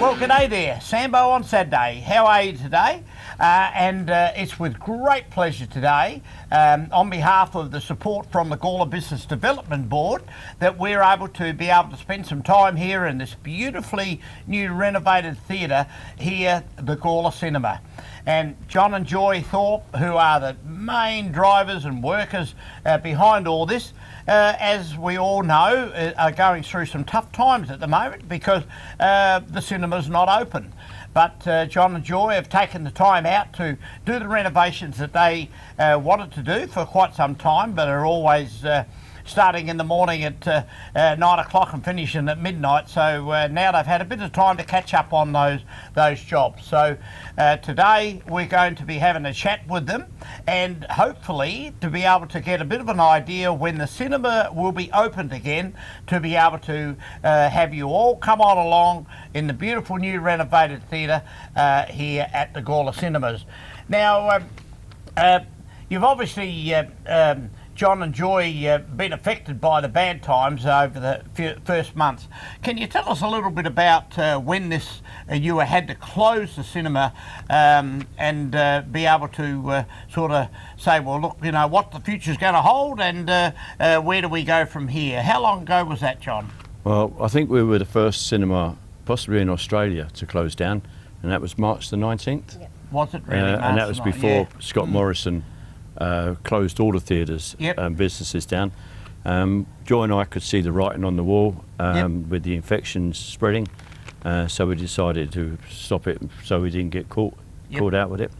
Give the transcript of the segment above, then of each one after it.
Well, g'day there, Sambo on Saturday. How are you today? It's with great pleasure today, on behalf of the support from the Gawler Business Development Board, that we're able to spend some time here in this beautifully new renovated theatre here, the Gawler Cinema. And John and Joy Thorpe, who are the main drivers and workers behind all this, as we all know, are going through some tough times at the moment because the cinema's not open. But John and Joy have taken the time out to do the renovations that they wanted to do for quite some time, but are always starting in the morning at 9 o'clock and finishing at midnight. So now they've had a bit of time to catch up on those jobs. So today we're going to be having a chat with them, and hopefully to be able to get a bit of an idea when the cinema will be opened again, to be able to have you all come on along in the beautiful new renovated theatre here at the Gawler Cinemas. Now, you've obviously John and Joy been affected by the bad times over the first months. Can you tell us a little bit about when this you had to close the cinema and be able to sort of say, well, look, you know, what the future's going to hold, and where do we go from here? How long ago was that, John? Well, I think we were the first cinema, possibly in Australia, to close down, and that was March the 19th. Yep. Was it really? And that was before Scott Morrison closed all the theatres and businesses down. Joy and I could see the writing on the wall with the infections spreading, so we decided to stop it so we didn't get caught out with it.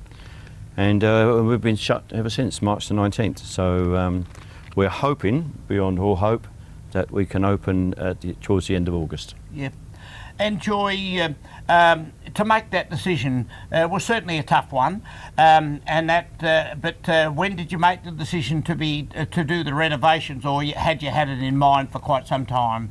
And we've been shut ever since March the 19th. So we're hoping, beyond all hope, that we can open towards the end of August. Yep. And Joy, to make that decision was certainly a tough one, but when did you make the decision to do the renovations, or had you had it in mind for quite some time?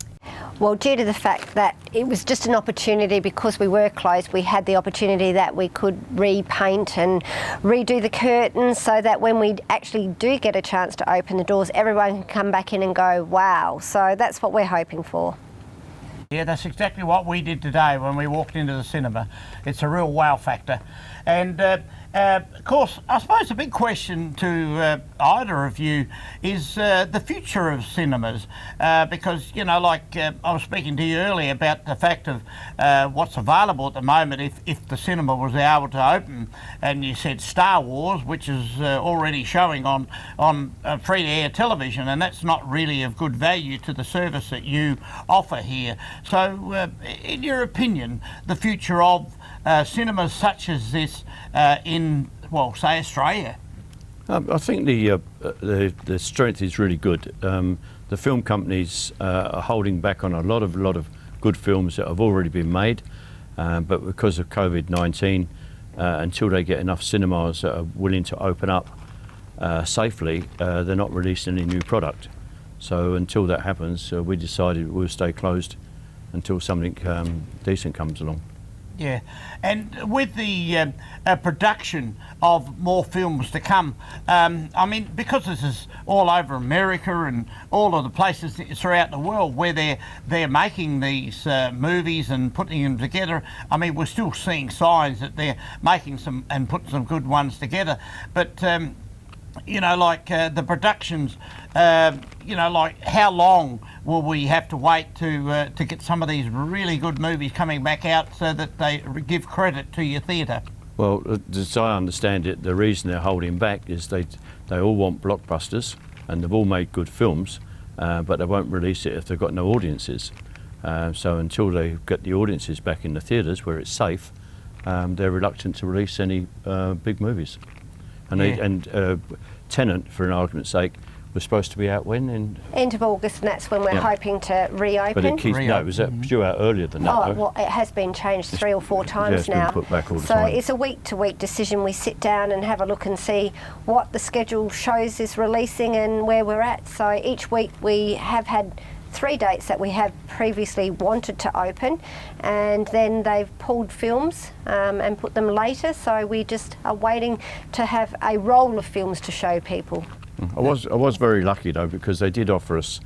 Well, due to the fact that it was just an opportunity, because we were closed, we had the opportunity that we could repaint and redo the curtains so that when we actually do get a chance to open the doors, everyone can come back in and go, wow. So that's what we're hoping for. Yeah, that's exactly what we did today when we walked into the cinema. It's a real wow factor. And of course, I suppose the big question to either of you is the future of cinemas, because, you know, like I was speaking to you earlier about the fact of what's available at the moment if the cinema was able to open, and you said Star Wars, which is already showing on free-to-air television, and that's not really of good value to the service that you offer here. So in your opinion, the future of cinemas such as this in, well, say Australia? I think the strength is really good. The film companies are holding back on a lot of good films that have already been made, but because of COVID-19, until they get enough cinemas that are willing to open up safely, they're not releasing any new product. So until that happens, we decided we'll stay closed until something decent comes along. Yeah, and with the production of more films to come, I mean, because this is all over America and all of the places throughout the world where they're making these movies and putting them together, I mean, we're still seeing signs that they're making some and putting some good ones together. But you know, like the productions, you know, like how long will we have to wait to get some of these really good movies coming back out so that they give credit to your theatre? Well, as I understand it, the reason they're holding back is they all want blockbusters, and they've all made good films, but they won't release it if they've got no audiences. So until they get the audiences back in the theatres where it's safe, they're reluctant to release any big movies. And Tenant, for an argument's sake, was supposed to be out when? End of August, and that's when we're hoping to reopen. But it keeps, no, was that due out earlier than that? Oh, well, it has been changed 3 or 4 times now. Been put back all the time. It's a week-to-week decision. We sit down and have a look and see what the schedule shows is releasing and where we're at. So each week we have had 3 dates that we have previously wanted to open, and then they've pulled films and put them later, so we just are waiting to have a roll of films to show people. I was very lucky though, because they did offer us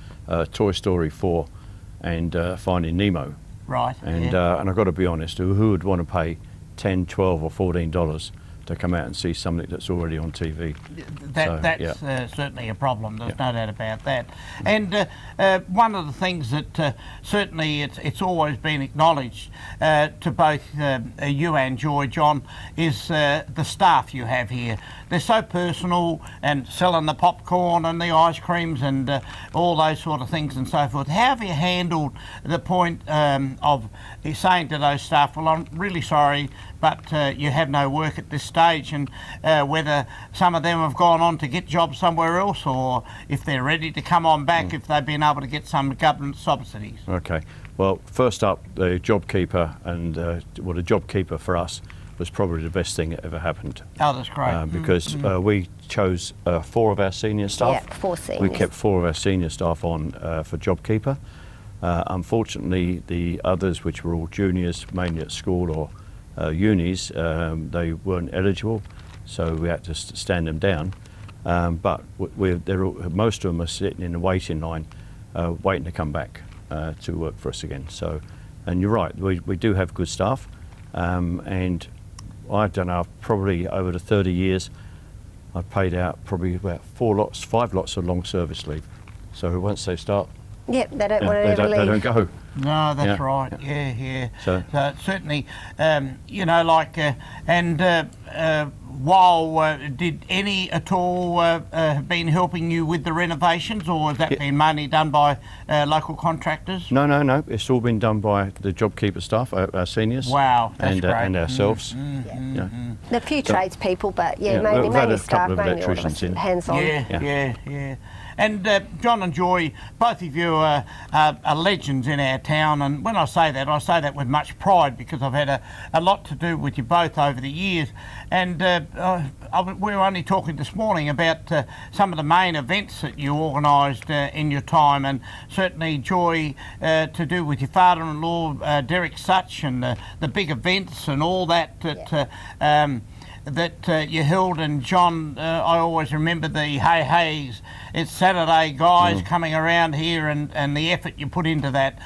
Toy Story 4 and Finding Nemo. Right. And I've got to be honest, who would want to pay $10, $12 or $14 to come out and see something that's already on TV? That's certainly a problem. There's no doubt about that. And one of the things that certainly it's always been acknowledged to both you and Joy, John, is the staff you have here. They're so personal, and selling the popcorn and the ice creams and all those sort of things and so forth. How have you handled the point of saying to those staff, well, I'm really sorry, but you have no work at this stage, and whether some of them have gone on to get jobs somewhere else, or if they're ready to come on back if they've been able to get some government subsidies? Okay, well, first up, the JobKeeper, and the JobKeeper for us was probably the best thing that ever happened. Oh, that's great. Because we chose 4 of our senior staff. Yeah, 4 seniors. We kept 4 of our senior staff on for JobKeeper. Unfortunately, the others, which were all juniors, mainly at school or unis, they weren't eligible, so we had to stand them down. But most of them are sitting in the waiting line, waiting to come back to work for us again. So, and you're right, we do have good staff, and I don't know, probably over the 30 years, I've paid out probably about 5 lots of long service leave. So once they start, yep, they don't want to ever leave. They don't go. No, that's right. Yeah. So certainly, you know, like, while did any at all have been helping you with the renovations, or has that been mainly done by local contractors? No. It's all been done by the JobKeeper staff, our seniors. Wow, that's and, great. and ourselves. The few tradespeople, but mainly staff, mainly all of us hands-on. Yeah. And John and Joy, both of you are legends in our town, and when I say that with much pride, because I've had a lot to do with you both over the years. And we were only talking this morning about some of the main events that you organised in your time, and certainly Joy to do with your father-in-law, Derek Such, and the big events and all that that you held. And John, I always remember the Hey Hey's, it's Saturday guys coming around here, and the effort you put into that.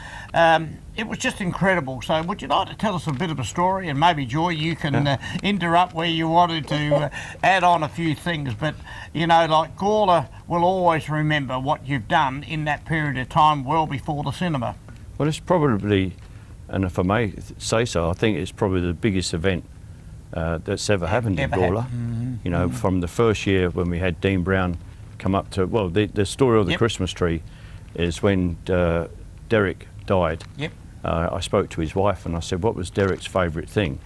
It was just incredible. So would you like to tell us a bit of a story? And maybe Joy, you can interrupt where you wanted to add on a few things. But, you know, like Gawler will always remember what you've done in that period of time well before the cinema. Well, it's probably, and if I may say so, I think it's probably the biggest event that's ever happened in Gawler. You know, from the first year when we had Dean Brown come up to, well, the story of the Christmas tree is when Derek died. I spoke to his wife and I said, what was Derek's favourite thing?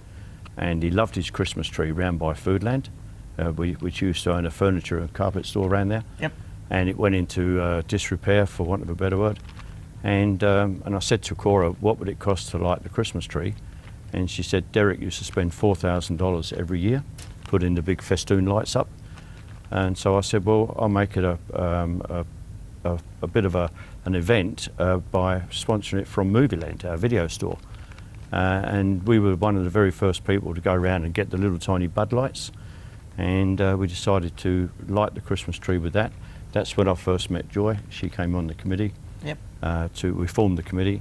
And he loved his Christmas tree round by Foodland, which used to own a furniture and carpet store around there. And it went into disrepair, for want of a better word. And I said to Cora, what would it cost to light the Christmas tree? And she said Derek used to spend $4,000 every year putting the big festoon lights up. And so I said, well, I'll make it a bit of an event by sponsoring it from Movieland, our video store. And we were one of the very first people to go around and get the little tiny bud lights. And we decided to light the Christmas tree with that. That's when I first met Joy. She came on the committee. We formed the committee.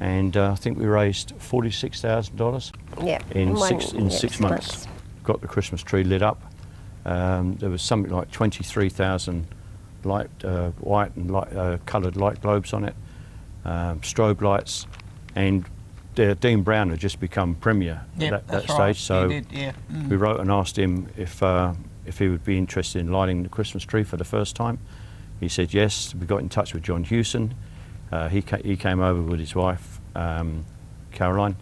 And I think we raised $46,000 in 6 months. Got the Christmas tree lit up. There was something like 23,000 white and coloured light globes on it, strobe lights, and Dean Brown had just become Premier at that stage. So we wrote and asked him if he would be interested in lighting the Christmas tree for the first time. He said yes. We got in touch with John Hewson. He came over with his wife, Caroline,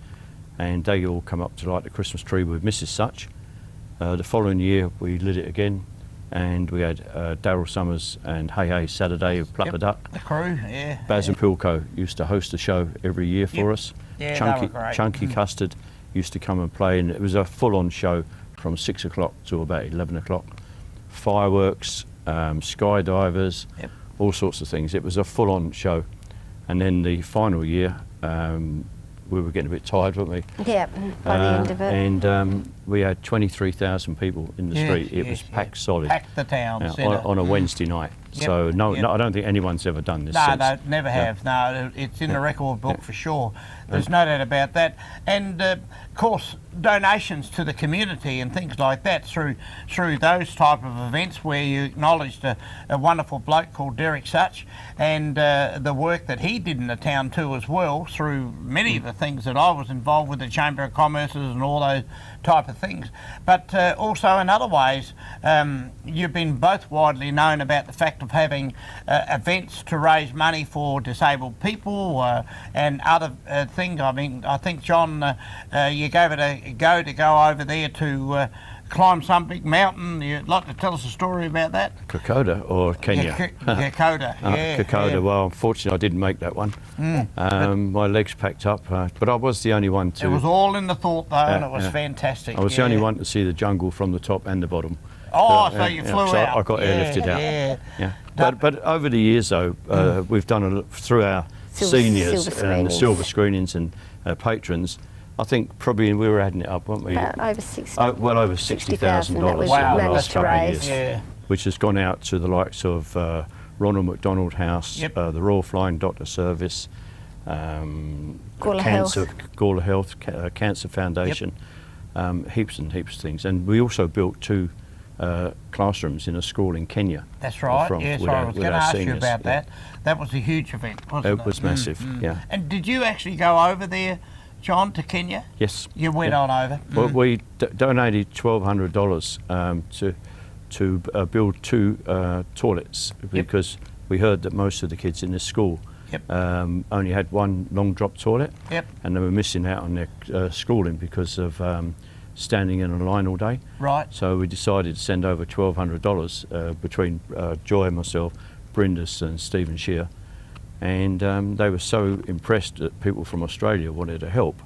and they all come up to light the Christmas tree with Mrs. Such. The following year we lit it again, and we had Daryl Summers and Hey Saturday of Pluck a Duck. The crew, Baz and Pilco used to host a show every year for us. Chunky Custard used to come and play, and it was a full-on show from 6 o'clock to about 11 o'clock. Fireworks, skydivers, all sorts of things. It was a full-on show. And then the final year, we were getting a bit tired, weren't we? Yeah, by the end of it. And we had 23,000 people in the street. It was packed solid. Packed the town on a Wednesday night. So no, I don't think anyone's ever done this. No, never have. No, it's in the record book for sure. There's no doubt about that. And of course, donations to the community and things like that through those type of events where you acknowledged a wonderful bloke called Derek Such and the work that he did in the town too as well, through many of the things that I was involved with, the Chamber of Commerce and all those type of things. But also in other ways, you've been both widely known about the fact of having events to raise money for disabled people and other things. I mean, I think, John, you gave it a go over there to climb some big mountain. You'd like to tell us a story about that? Kokoda or Kenya? Kokoda, yeah. Kokoda, well, unfortunately I didn't make that one. My legs packed up, but I was the only one to... It was all in the thought though, and it was fantastic. I was the only one to see the jungle from the top and the bottom. Oh, so you flew out. So I got airlifted out. Yeah. But over the years though, we've done through our seniors and the silver screenings and patrons, I think probably we were adding it up, weren't we? Over 60. Well over $60,000 in the last couple of years, which has gone out to the likes of Ronald McDonald House, the Royal Flying Doctor Service, Gawler Health, Cancer Foundation, heaps and heaps of things. And we also built 2 classrooms in a school in Kenya. That's right. Yes, I was going to ask you about that. That was a huge event, wasn't it? It was massive. Yeah. And did you actually go over there, John, to Kenya? Yes. You went on over? Well, we donated $1,200 to build 2 toilets because we heard that most of the kids in this school only had one long drop toilet and they were missing out on their schooling because of standing in a line all day. Right. So we decided to send over $1,200 between Joy and myself, Brindis and Stephen Shear. And they were so impressed that people from Australia wanted to help.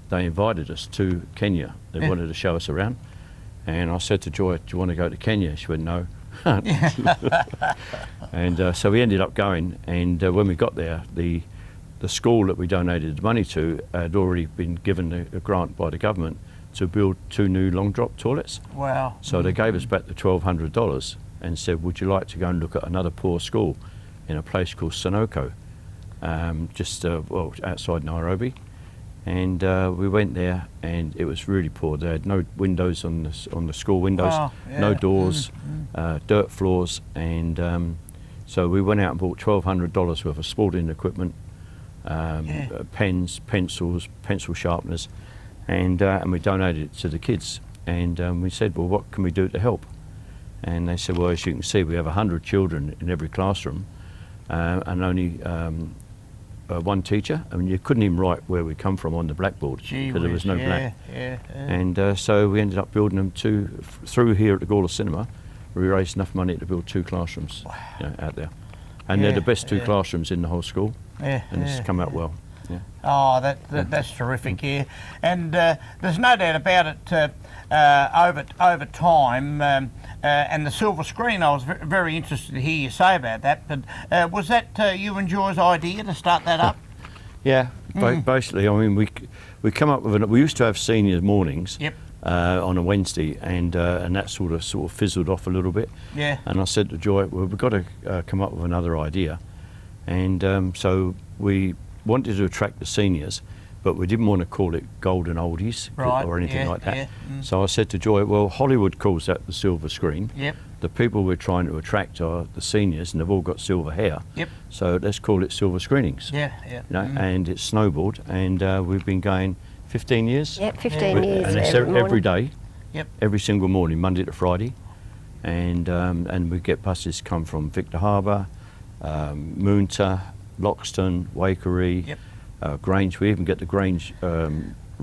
They invited us to Kenya. They wanted to show us around. And I said to Joy, do you want to go to Kenya? She went, no. And so we ended up going. And when we got there, the school that we donated the money to had already been given a grant by the government to build 2 new long drop toilets. Wow. So they gave us back the $1,200 and said, would you like to go and look at another poor school in a place called Sonoko, just outside Nairobi. And we went there and it was really poor. They had no windows on the school windows, no doors, dirt floors. And so we went out and bought $1,200 worth of sporting equipment, pens, pencils, pencil sharpeners, and we donated it to the kids. And we said, well, what can we do to help? And they said, well, as you can see, we have 100 children in every classroom and only one teacher. I mean, you couldn't even write where we come from on the blackboard because there was no black. And so we ended up building them through here at the Gawler Cinema. We raised enough money to build 2 classrooms out there. And they're the best 2 classrooms in the whole school. And it's come out well. Oh, that's terrific, And there's no doubt about it, over time, and the silver screen, I was very interested to hear you say about that, but was that you and Joy's idea to start that up? Basically, I mean, we come up with we used to have senior mornings on a Wednesday, and that sort of fizzled off a little bit. And I said to Joy, well, we've got to come up with another idea. And so we wanted to attract the seniors, but we didn't want to call it Golden Oldies or anything like that. So I said to Joy, well, Hollywood calls that the silver screen. The people we're trying to attract are the seniors, and they've all got silver hair. So let's call it silver screenings. You know, and it's snowballed, and we've been going 15 years. 15 years. And it's every day, every single morning, Monday to Friday, and we get buses come from Victor Harbour, Moonta, Loxton, Waikerie, Grange. We even get the Grange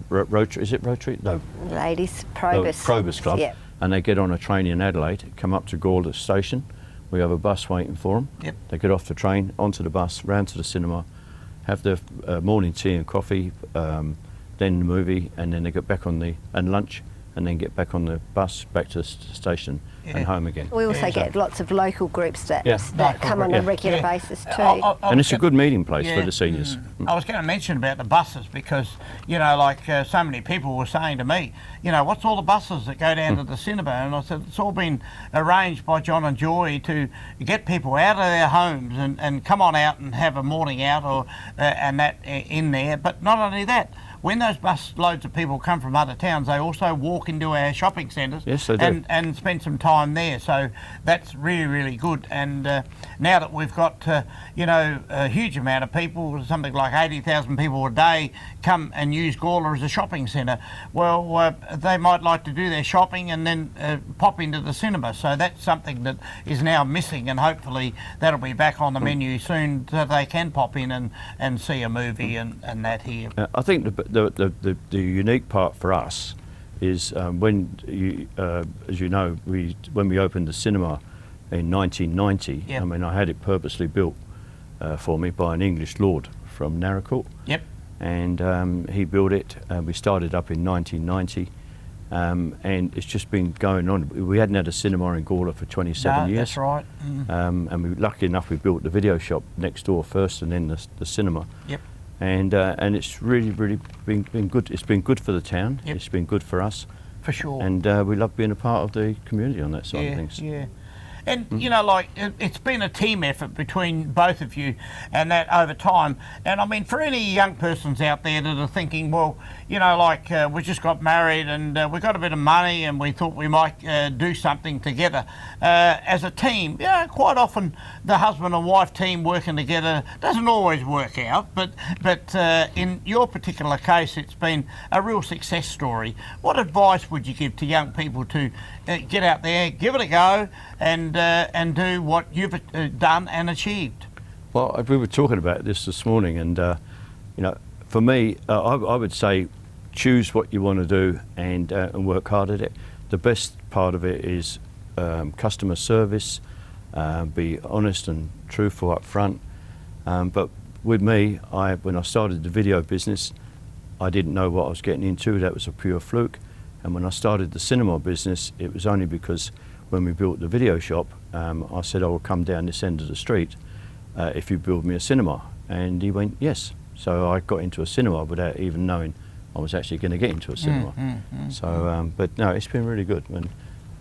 Rotary. Is it Rotary? No. Ladies Probus Club. And they get on a train in Adelaide, come up to Gawler Station. We have a bus waiting for them. They get off the train, onto the bus, round to the cinema, have their morning tea and coffee, then the movie, and then they get back on and lunch, and then get back on the bus back to the station and home again. We also get lots of local groups that come on a regular basis too. And it's a good meeting place for the seniors. I was going to mention about the buses because, you know, like so many people were saying to me, you know, what's all the buses that go down to the cinema? And I said, it's all been arranged by John and Joy to get people out of their homes and come on out and have a morning out or and that in there. But not only that, when those bus loads of people come from other towns, they also walk into our shopping centres and spend some time there. So that's really, really good. And now that we've got, you know, a huge amount of people, something like 80,000 people a day come and use Gawler as a shopping centre, well, they might like to do their shopping and then pop into the cinema. So that's something that is now missing, and hopefully that'll be back on the menu soon so they can pop in and see a movie and that here. I think the unique part for us is when you, as you know, when we opened the cinema in 1990. I mean, I had it purposely built for me by an English lord from Narracourt. And he built it. We started up in 1990, and it's just been going on. We hadn't had a cinema in Gawler for 27 years. That's right. And we, lucky enough, we built the video shop next door first, and then the cinema. And it's really been good. It's been good for the town. It's been good for us. For sure. And we love being a part of the community on that side of things. And, you know, like, it's been a team effort between both of you and that over time. And, I mean, for any young persons out there that are thinking, well, you know, like, we just got married and we got a bit of money and we thought we might do something together. As a team, you know, quite often the husband and wife team working together doesn't always work out. But in your particular case, it's been a real success story. What advice would you give to young people to get out there, give it a go, and do what you've done and achieved? Well, we were talking about this morning, and you know, for me, I would say choose what you want to do and work hard at it. The best part of it is customer service, be honest and truthful up front. But with me, when I started the video business, I didn't know what I was getting into. That was a pure fluke. And when I started the cinema business, it was only because when we built the video shop, I said, I will come down this end of the street if you build me a cinema. And he went, yes. So I got into a cinema without even knowing I was actually going to get into a cinema. So, but no, it's been really good. When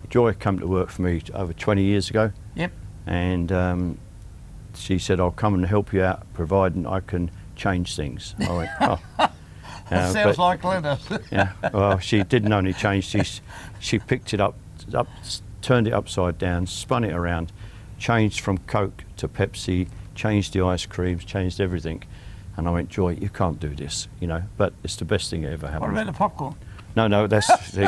Joy came to work for me over 20 years ago, and she said, I'll come and help you out, providing I can change things. I went, oh. Sounds like Linda. Well, she didn't only change, she picked it up, turned it upside down, spun it around, changed from Coke to Pepsi, changed the ice creams, changed everything. And I went, Joy, you can't do this, you know, but it's the best thing that ever happened. What about the popcorn? No, that's... No,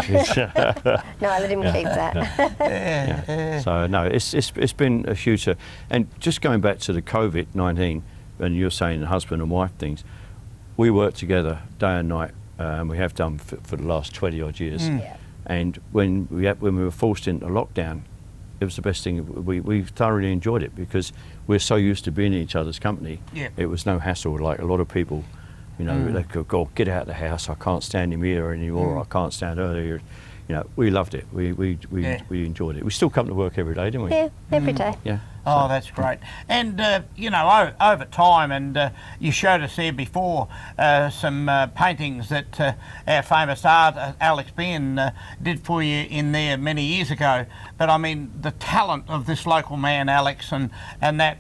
let him keep that. So, no, it's been a huge... And just going back to the COVID-19, and you're saying husband and wife things, we work together day and night. We have done for the last 20 odd years. And when we were forced into lockdown, it was the best thing. We thoroughly enjoyed it because we're so used to being in each other's company. It was no hassle. Like a lot of people, you know, they could go, get out of the house. I can't stand him here anymore. I can't stand her here. You know, we loved it. We enjoyed it. We still come to work every day, don't we? Yeah, every day. Yeah. Oh, that's great. And, you know, over time, and you showed us there before some paintings that our famous artist, Alex Bean, did for you in there many years ago. But, I mean, the talent of this local man, Alex, and that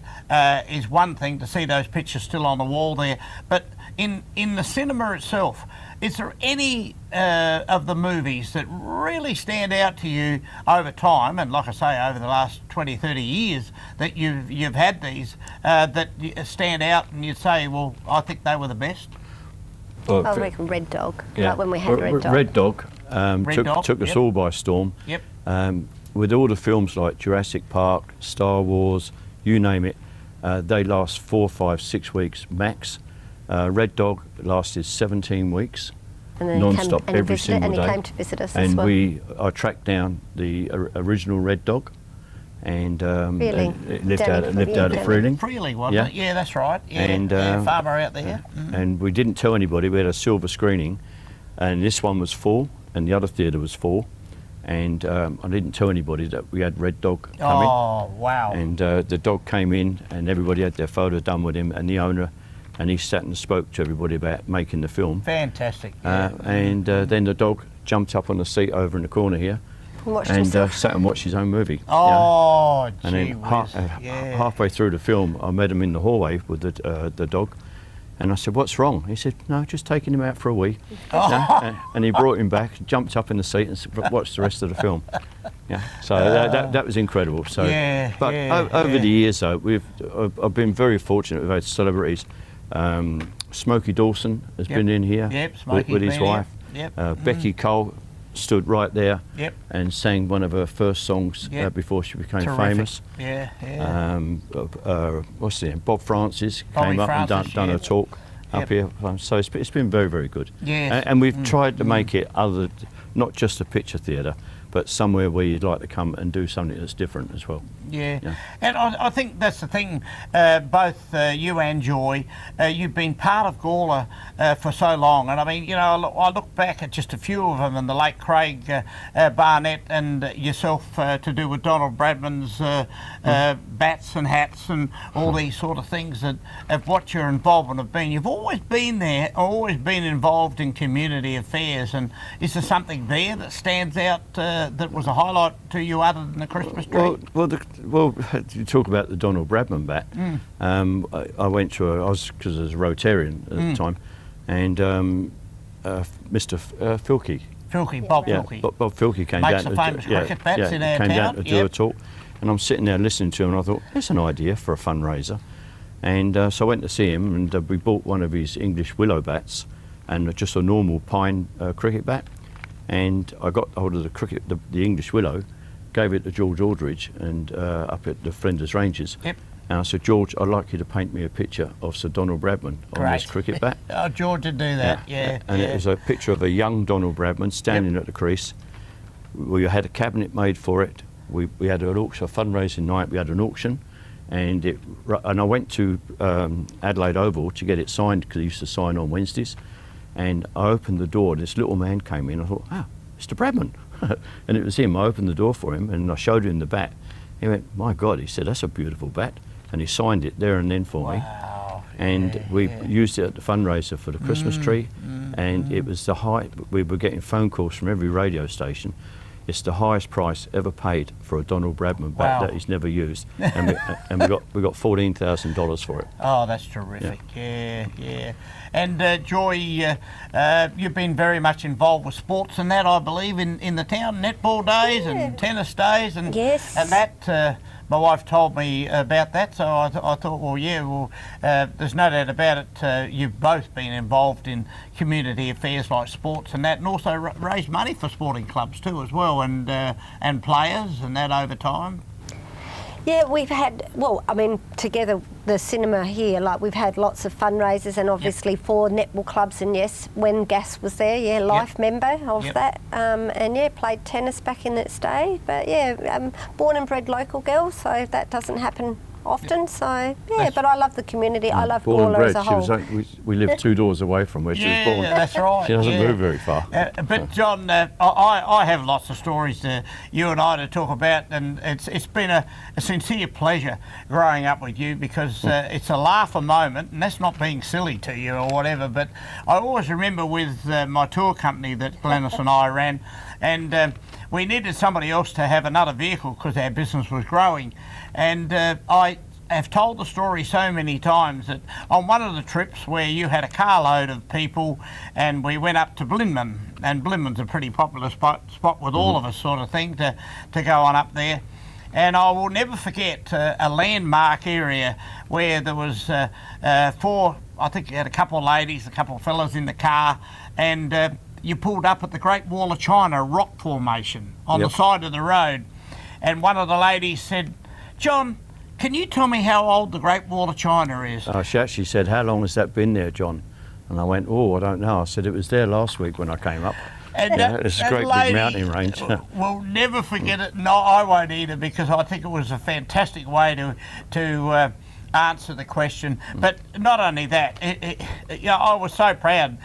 is one thing to see those pictures still on the wall there. But in the cinema itself, is there any of the movies that really stand out to you over time, and like I say, over the last 20, 30 years, that you've had these that stand out and you'd say, well, I think they were the best? Well, I reckon Red Dog, like when we had Red Dog. Red Dog took us all by storm. With all the films like Jurassic Park, Star Wars, you name it, they last 4, 5, 6 weeks max. Red Dog lasted 17 weeks, non-stop, every single day. And he came to visit us as well. And I tracked down the original Red Dog, and lived out at Freeling. Freeling, wasn't it? Yeah, that's right. Yeah, and farmer out there. And we didn't tell anybody. We had a silver screening, and this one was full. and the other theatre was 4. And I didn't tell anybody that we had Red Dog coming. Oh, wow. And the dog came in and everybody had their photo done with him and the owner, and he sat and spoke to everybody about making the film. Fantastic. And then the dog jumped up on the seat over in the corner here and sat and watched his own movie. Oh, and then halfway through the film, I met him in the hallway with the dog. And I said, "What's wrong?" He said, "No, just taking him out for a wee." And he brought him back, jumped up in the seat and watched the rest of the film. Yeah, so that was incredible. So, over the years, though, I've been very fortunate. We've had celebrities. Smokey Dawson has been in here with his wife. Becky Cole stood right there and sang one of her first songs before she became famous. What's the name? Bob Francis came up and done a talk up here. So it's been very, very good. And we've tried to make it not just a picture theatre, but somewhere where you'd like to come and do something that's different as well. And I think that's the thing, both you and Joy, you've been part of Gawler for so long, and I mean, you know, I look back at just a few of them, and the late Craig Barnett and yourself to do with Donald Bradman's bats and hats and all these sort of things, that of what your involvement have been. You've always been there, always been involved in community affairs, and is there something there that stands out that was a highlight to you other than the Christmas tree? Well, you talk about the Donald Bradman bat. I went to because I was a Rotarian at the time, and Mr. Filkey. Bob Filkey. Bob Filkey came down. Makes the famous cricket bats in our town. Came down to do a talk, and I'm sitting there listening to him, and I thought, there's an idea for a fundraiser. And so I went to see him, and we bought one of his English willow bats, and just a normal pine cricket bat. And I got hold of the English willow, gave it to George Aldridge and up at the Flinders Ranges. And I said, "George, I'd like you to paint me a picture of Sir Donald Bradman on this cricket bat." George did do that, And it was a picture of a young Donald Bradman standing at the crease. We had a cabinet made for it. We had an auction, a fundraising night. We had an auction, and I went to Adelaide Oval to get it signed, because he used to sign on Wednesdays. And I opened the door, and this little man came in. I thought, Mr. Bradman. And it was him. I opened the door for him, and I showed him the bat. He went, "My God," he said, "that's a beautiful bat." And he signed it there and then for me. And we used it at the fundraiser for the Christmas tree. And it was the height. We were getting phone calls from every radio station. It's the highest price ever paid for a Donald Bradman bat that he's never used, and we got $14,000 for it. Oh, that's terrific! Yeah. And Joy, you've been very much involved with sports and that, I believe, in the town, netball days and tennis days, and that. My wife told me about that, so I thought, there's no doubt about it. You've both been involved in community affairs like sports and that, and also raised money for sporting clubs too as well, and players and that over time. Yeah, we've had, together, the cinema here, we've had lots of fundraisers, and obviously for netball clubs, and yes, when Gas was there, life member of that, and played tennis back in its day, but born and bred local girl, so that doesn't happen often, so but I love the community. I love Gawler as a whole. We live 2 doors away from where she was born. Yeah, that's right. She doesn't move very far. But John, I have lots of stories to you and I to talk about, and it's been a sincere pleasure growing up with you, because it's a laugher moment, and that's not being silly to you or whatever, but I always remember with my tour company that Glennis and I ran, and we needed somebody else to have another vehicle because our business was growing. And I have told the story so many times that on one of the trips where you had a carload of people and we went up to Blinman, and Blinman's a pretty popular spot with all of us sort of thing to go on up there. And I will never forget a landmark area where there was 4, I think you had a couple of ladies, a couple of fellas in the car, and you pulled up at the Great Wall of China rock formation on the side of the road. And one of the ladies said, "John, can you tell me how old the Great Wall of China is?" She actually said, "How long has that been there, John?" And I went, "Oh, I don't know." I said, "It was there last week when I came up." And it's a great big mountain range. We'll never forget it. No, I won't either, because I think it was a fantastic way to answer the question. But not only that, I was so proud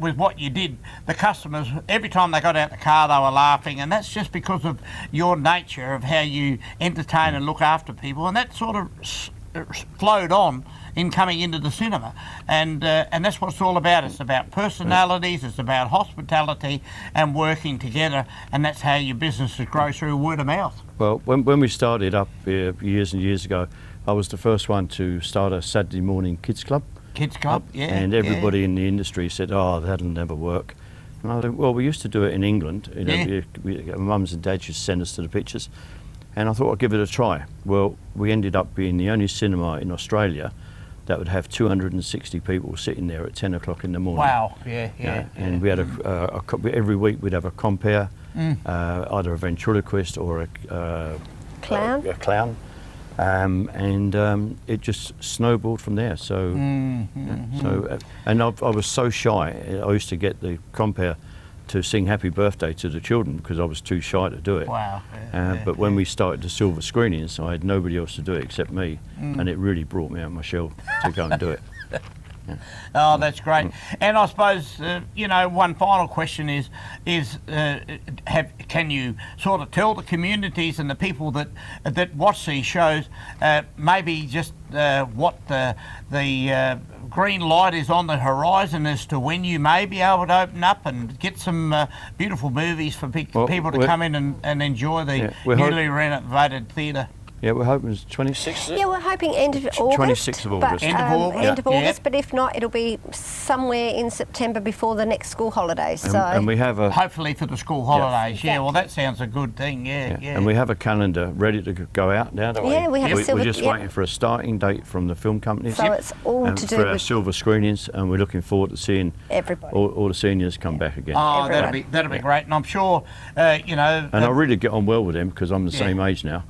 with what you did. The customers, every time they got out the car, they were laughing, and that's just because of your nature of how you entertain and look after people, and that sort of flowed on in coming into the cinema, and that's what it's all about. It's about personalities, it's about hospitality and working together, and that's how your businesses grow, through word of mouth. Well, when we started up years and years ago, I was the first one to start a Saturday morning kids club. Kids club, yeah. And everybody in the industry said, "Oh, that'll never work." And I thought, well, we used to do it in England. Mums and dads used to send us to the pictures, and I thought I'd give it a try. Well, we ended up being the only cinema in Australia that would have 260 people sitting there at 10 o'clock in the morning. Wow, yeah. And we had every week we'd have a compere, either a ventriloquist or a clown. And it just snowballed from there. So, and I was so shy. I used to get the compere to sing Happy Birthday to the children because I was too shy to do it. Wow. But when we started the silver screenings, I had nobody else to do it except me, and it really brought me out of my shell to go and do it. Oh, that's great. And I suppose, one final question is can you sort of tell the communities and the people that watch these shows maybe just what the green light is on the horizon as to when you may be able to open up and get some beautiful movies for people to come in and enjoy the newly renovated theatre? Yeah, we're hoping it's 26th. Yeah, we're hoping end of August. 26th of August. End of August. End of August, but if not, it'll be somewhere in September before the next school holidays. And we have hopefully for the school holidays. Yeah, well, that sounds a good thing. Yeah. And we have a calendar ready to go out now, don't we? Yeah, we have a silver. We're just waiting for a starting date from the film companies. So it's all to do for our with silver screenings, and we're looking forward to seeing everybody. All the seniors come back again. Oh, that'll be great, and I'm sure And I really get on well with them because I'm the same age now.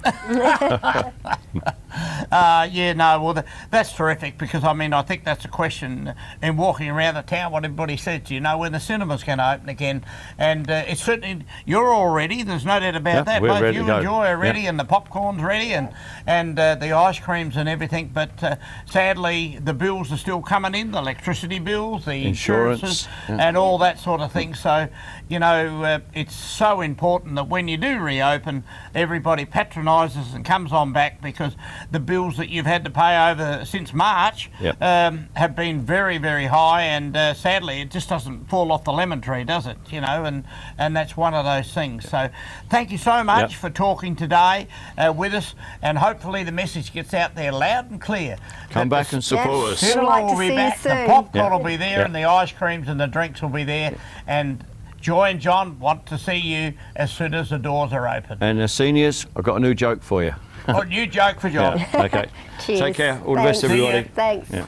That's terrific, because I think that's a question in walking around the town, what everybody says, do you know when the cinema's going to open again? And it's certainly, you're all ready, there's no doubt about that. We're Both ready you to and go. Joy are ready, and the popcorn's ready, and the ice creams and everything, but sadly the bills are still coming in, the electricity bills, the insurances, and all that sort of thing. So, it's so important that when you do reopen, everybody patronises and comes on back, because the bills that you've had to pay over since March have been very, very high, and sadly it just doesn't fall off the lemon tree, does it? And that's one of those things. So thank you so much for talking today with us, and hopefully the message gets out there loud and clear. Come back and support us. Cinema will be back, the popcorn will be there, and the ice creams and the drinks will be there, and Joy and John want to see you as soon as the doors are open. And the seniors, I've got a new joke for you. Oh, new joke for John. Okay. Cheers. Take care. All the best, everybody. Thanks. Yeah.